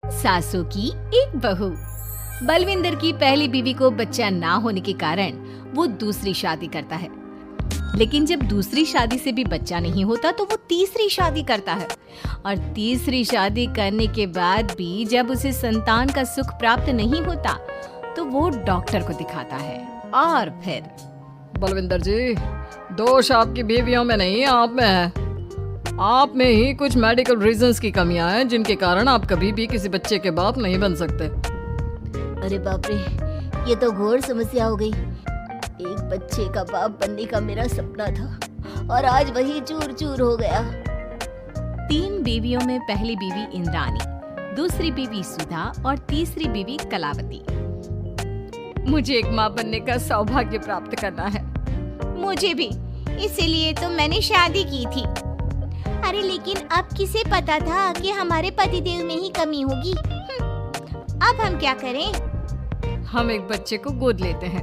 सासू की एक बहू। बलविंदर की पहली बीवी को बच्चा ना होने के कारण वो दूसरी शादी करता है, लेकिन जब दूसरी शादी से भी बच्चा नहीं होता तो वो तीसरी शादी करता है, और तीसरी शादी करने के बाद भी जब उसे संतान का सुख प्राप्त नहीं होता तो वो डॉक्टर को दिखाता है। और फिर बलविंदर जी, दोष आपकी बीवियों में नहीं, आप में है। आप में ही कुछ मेडिकल रीजंस की कमियां हैं जिनके कारण आप कभी भी किसी बच्चे के बाप नहीं बन सकते। अरे बाप रे, ये तो घोर समस्या हो गई। एक बच्चे का बाप बनने का मेरा सपना था और आज वही चूर चूर हो गया। 3 बीवियों में पहली बीवी इंद्राणी, दूसरी बीवी सुधा और तीसरी बीवी कलावती। मुझे एक माँ बनने का सौभाग्य प्राप्त करना है। मुझे भी, इसीलिए तो मैंने शादी की थी। अरे लेकिन अब किसे पता था कि हमारे पतिदेव में ही कमी होगी। अब हम क्या करें? हम एक बच्चे को गोद लेते हैं।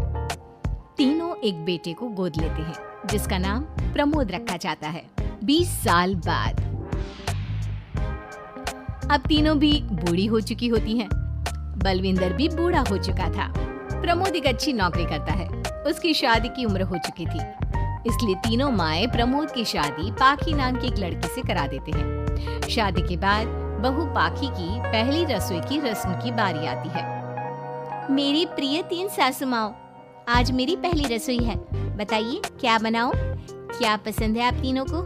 तीनों एक बेटे को गोद लेते हैं, जिसका नाम प्रमोद रखा जाता है। 20 साल बाद अब तीनों भी बूढ़ी हो चुकी होती हैं। बलविंदर भी बूढ़ा हो चुका था। प्रमोद एक अच्छी नौकरी करता है। उसकी शादी की उम्र हो चुकी थी, इसलिए तीनों माएं प्रमोद की शादी पाखी नाम की एक लड़की से करा देते हैं। शादी के बाद बहू पाखी की पहली रसोई की रस्म की बारी आती है। मेरी प्रिय 3 सासू माओ, आज मेरी पहली रसोई है। बताइए क्या बनाऊं? क्या पसंद है आप तीनों को?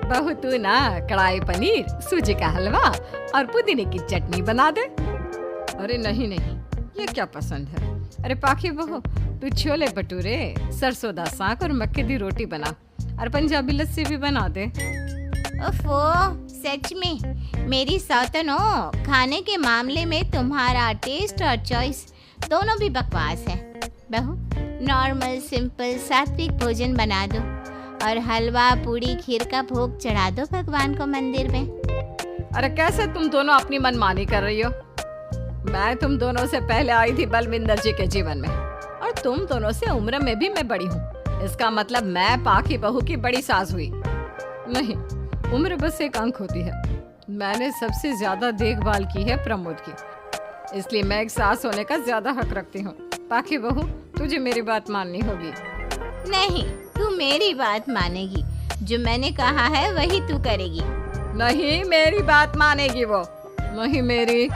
बहू तू ना कढ़ाई पनीर, सूजी का हलवा और पुदीने की चटनी बना दे। अरे नहीं नहीं, ये क्या पसंद है? अरे पाखी बहू, तू छोले भटूरे, सरसों दा साग और मक्के दी रोटी बना, और पंजाबी लस्सी भी बना दे। ओफो, सच में मेरी सौतन हो। खाने के मामले में तुम्हारा टेस्ट और चॉइस दोनों भी बकवास है। बहू, नॉर्मल सिंपल सात्विक भोजन बना दो और हलवा पूड़ी खीर का भोग चढ़ा दो भगवान को मंदिर में। अरे कैसे तुम दोनों अपनी मनमानी कर रही हो? मैं तुम दोनों से पहले आई थी बलविंदर जी के जीवन में, और तुम दोनों से उम्र में भी मैं बड़ी हूँ। इसका मतलब मैं पाखी बहू की बड़ी सास हुई नहीं। उम्र बस एक अंक होती है। मैंने सबसे ज्यादा देखभाल की है प्रमोद की, इसलिए मैं एक सास होने का ज्यादा हक रखती हूँ। पाखी बहू, तुझे मेरी बात माननी होगी। नहीं, तू मेरी बात मानेगी। जो मैंने कहा है वही तू करेगी। नहीं, मेरी बात मानेगी वो। नहीं मेरी।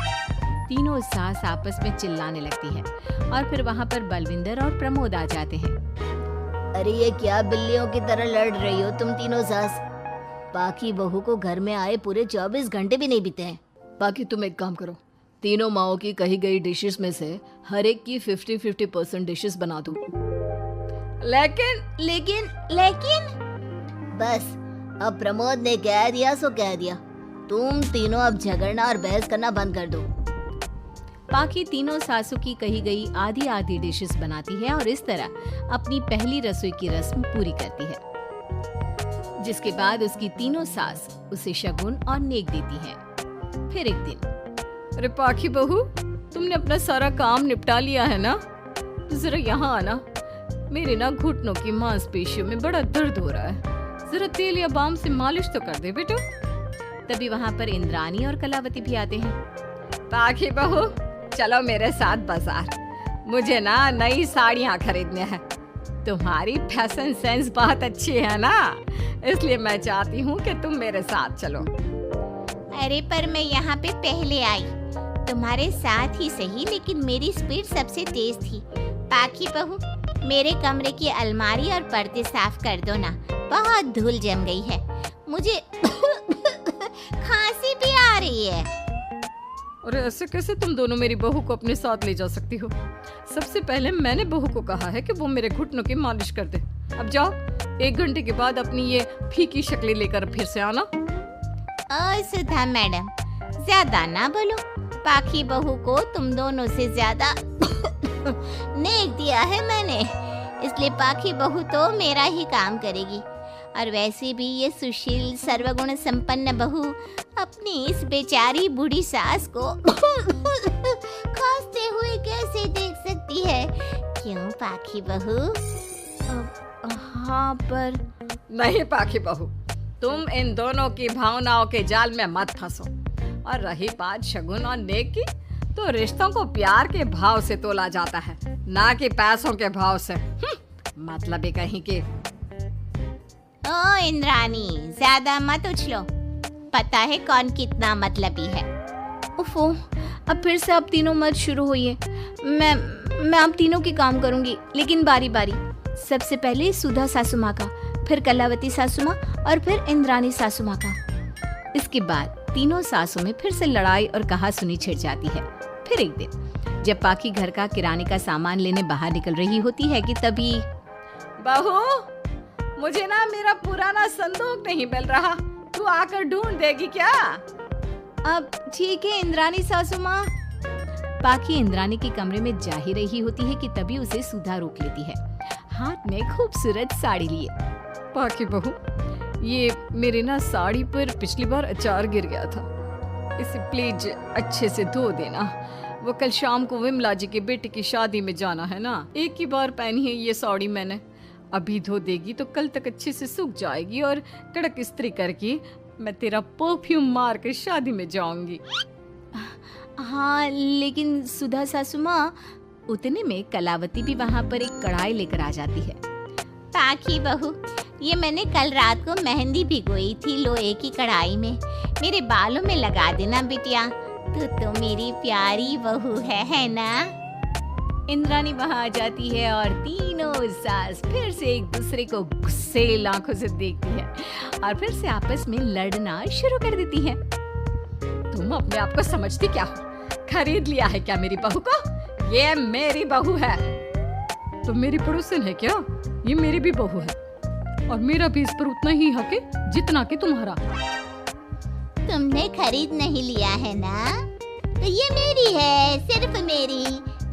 तीनों सास आपस में चिल्लाने लगती है, और फिर वहाँ पर बलविंदर और प्रमोद आ जाते हैं। अरे ये क्या बिल्लियों की तरह लड़ रही हो तुम तीनों सास? पाखी बहू को घर में आए पूरे 24 घंटे भी नहीं बीते हैं। बाकी तुम एक काम करो, तीनों माओं की कही गई डिशेस में से हर एक की 50-50% डिशेस बना दो। लेकिन बस, अब प्रमोद ने कह दिया सो कह दिया। तुम तीनों अब झगड़ना और बहस करना बंद कर दो। पाखी तीनों सासू की कही गई आधी आधी डिशेस बनाती है और इस तरह अपनी पहली रसोई की रस्म पूरी करती है, जिसके बाद उसकी तीनों सास उसे शगुन और नेक देती हैं। फिर एक दिन, अरे पाखी बहू, तुमने अपना सारा काम निपटा लिया है ना? तो जरा यहाँ आना। मेरे ना घुटनों की मांसपेशियों में बड़ा दर्द हो रहा है। जरा तेल या बाम से मालिश तो कर दे बेटा। तभी वहाँ पर इंद्राणी और कलावती भी आते हैं। पाखी बहू, चलो मेरे साथ बाजार। मुझे ना नई साड़ियाँ खरीदने हैं। तुम्हारी फैशन सेंस बहुत अच्छी है ना, इसलिए मैं चाहती हूँ कि तुम मेरे साथ चलो। अरे पर मैं यहाँ पे पहले आई, तुम्हारे साथ ही सही, लेकिन मेरी स्पीड सबसे तेज थी। पाखी बहू, मेरे कमरे की अलमारी और पर्दे साफ कर दो ना, बहुत धूल जम गई है। मुझे खांसी भी आ रही है। अरे ऐसे कैसे तुम दोनों मेरी बहू को अपने साथ ले जा सकती हो? सबसे पहले मैंने बहू को कहा है कि वो मेरे घुटनों की मालिश कर दे। अब जाओ, 1 घंटे के बाद अपनी ये फीकी शक्लें लेकर फिर से आना। सुधा मैडम, ज्यादा ना बोलो। पाखी बहू को तुम दोनों से ज्यादा नेक दिया है मैंने, इसलिए पाखी बहू तो मेरा ही काम करेगी। और वैसे भी ये सुशील सर्वगुण संपन्न बहू अपनी इस बेचारी बूढ़ी सास को खांसते हुए कैसे देख सकती है? क्यों पाखी बहू? हाँ, पर नहीं पाखी बहू, तुम इन दोनों की भावनाओं के जाल में मत फंसो। और रही बात शगुन और नेक की, तो रिश्तों को प्यार के भाव से तोला जाता है, ना कि पैसों के भाव से। मतलब ही कहीं के। ओ इंद्रानी, ज्यादा मत उछलो, पता है कौन कितना मतलबी है। उफो, अब फिर से आप तीनों मत शुरू होइए। मैं आप तीनों की काम करूंगी, लेकिन बारी बारी। सबसे पहले सुधा सासू माँ का, फिर कलावती सासू माँ और फिर इंद्रानी सासू माँ का। इसके बाद तीनों सासों में फिर से लड़ाई और कहासुनी छिड़ जाती है। फिर एक दिन जब पाखी घर का किराने का सामान लेने बाहर निकल रही होती है कि तभी बहू, मुझे ना मेरा पुराना संदूक नहीं मिल रहा, तू आकर ढूंढ देगी क्या? अब ठीक है इंद्रानी सासू माँ। पाखी इंद्रानी के कमरे में जा ही रही होती है कि तभी उसे सुधा रोक लेती है, हाथ में खूबसूरत साड़ी लिए। पाखी बहू, ये मेरे ना साड़ी पर पिछली बार अचार गिर गया था, इसे प्लीज अच्छे से धो देना। वो कल शाम को विमला जी के बेटे की शादी में जाना है ना, एक ही बार पहनी है ये साड़ी मैंने। अभी धो देगी तो कल तक अच्छे से सूख जाएगी और कड़क इस्त्री करके मैं तेरा परफ्यूम मार कर शादी में जाऊंगी। हाँ, लेकिन सुधा सासू माँ। उतने में कलावती भी वहाँ पर एक कढ़ाई लेकर आ जाती है। पाखी बहू, ये मैंने कल रात को मेहंदी भिगोई थी लोहे की कढ़ाई में, मेरे बालों में लगा देना बिटिया। तो मेरी प्यारी बहू है ना? इंद्रानी वहाँ आ जाती है और तीनों सास फिर से एक दूसरे को गुस्सेल आंखों से देखती है और फिर से आपस में लड़ना शुरू कर देती है। तुम अपने आप को समझती क्या हो? खरीद लिया है क्या मेरी बहू को? ये मेरी बहू है। तो मेरी पड़ोसन है क्या? ये मेरी भी बहू है और मेरा भी इस पर उतना ही हक है जितना कि तुम्हारा। तुमने खरीद नहीं लिया है ना, तो ये मेरी है, सिर्फ मेरी,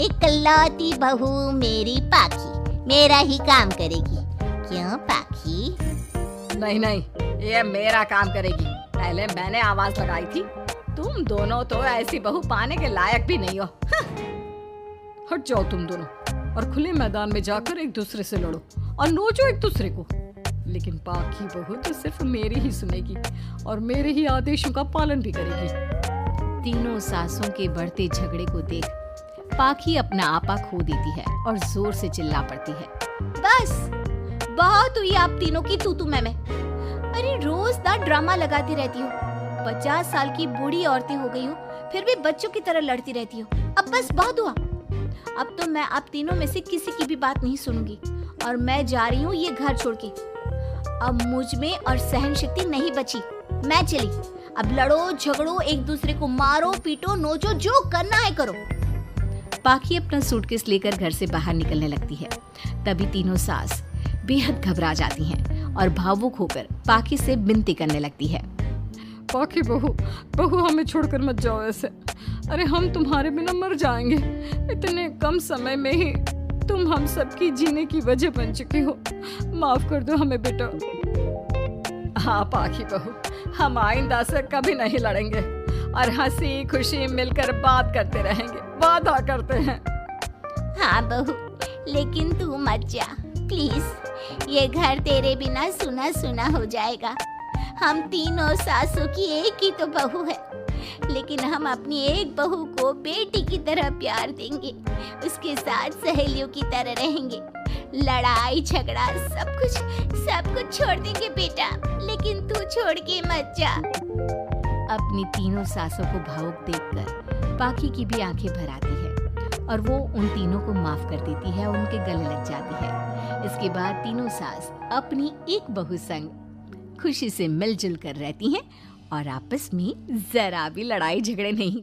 इकलौती बहू मेरी पाखी, मेरा ही काम करेगी। क्यों पाखी? नहीं नहीं, ये मेरा काम करेगी। पहले मैंने आवाज लगाई थी। तुम दोनों तो ऐसी बहू पाने के लायक भी नहीं हो। हट जाओ तुम दोनों और खुले मैदान में जाकर एक दूसरे से लड़ो और नोचो एक दूसरे को। लेकिन पाखी बहू तो सिर्फ मेरी ही सुनेगी और मेरे ही आदेशों का पालन भी करेगी। तीनों सासों के बढ़ते झगड़े को देख पाखी अपना आपा खो देती है और जोर से चिल्ला पड़ती है। बस बहुत हुई आप तीनों की तू मैं। अरे रोज ना ड्रामा लगाती रहती हो। 50 साल की बूढ़ी औरतें हो गई हो, फिर भी बच्चों की तरह लड़ती रहती हो। अब बस बहुत हुआ। अब तो मैं आप तीनों में से किसी की भी बात नहीं सुनूंगी और मैं जा रही हूँ ये घर छोड़ के। अब मुझ में और सहन शक्ति नहीं बची, मैं चली। अब लड़ो झगड़ो, एक दूसरे को मारो पीटो नोचो, जो करना है करो। पाखी अपना सूटकेस लेकर घर से बाहर निकलने लगती है। तभी तीनों सास बेहद घबरा जाती हैं और भावुक होकर पाखी से विनती करने लगती है। पाखी बहू हमें छोड़कर मत जाओ ऐसे। अरे हम तुम्हारे बिना मर जाएंगे। इतने कम समय में ही तुम हम सबकी जीने की वजह बन चुकी हो। माफ कर दो हमें बेटा। हाँ पाखी बहू, हम आइंदा से कभी नहीं लड़ेंगे और हंसी खुशी मिलकर बात करते रहेंगे, वादा करते हैं। हाँ बहू, लेकिन तू मत जा प्लीज। ये घर तेरे बिना सुना सुना हो जाएगा। हम तीनों सासों की एक ही तो बहू है, लेकिन हम अपनी एक बहू को बेटी की तरह प्यार देंगे, उसके साथ सहेलियों की तरह रहेंगे। लड़ाई झगड़ा सब कुछ छोड़ देंगे बेटा, लेकिन तू छोड़ के मत जा। अपनी तीनों सासों को भावुक देखकर पाखी की भी आंखें भर आती है और वो उन तीनों को माफ कर देती है, उनके गले लग जाती है। इसके बाद तीनों सास अपनी एक बहू संग खुशी से मिलजुल कर रहती हैं और आपस में जरा भी लड़ाई झगड़े नहीं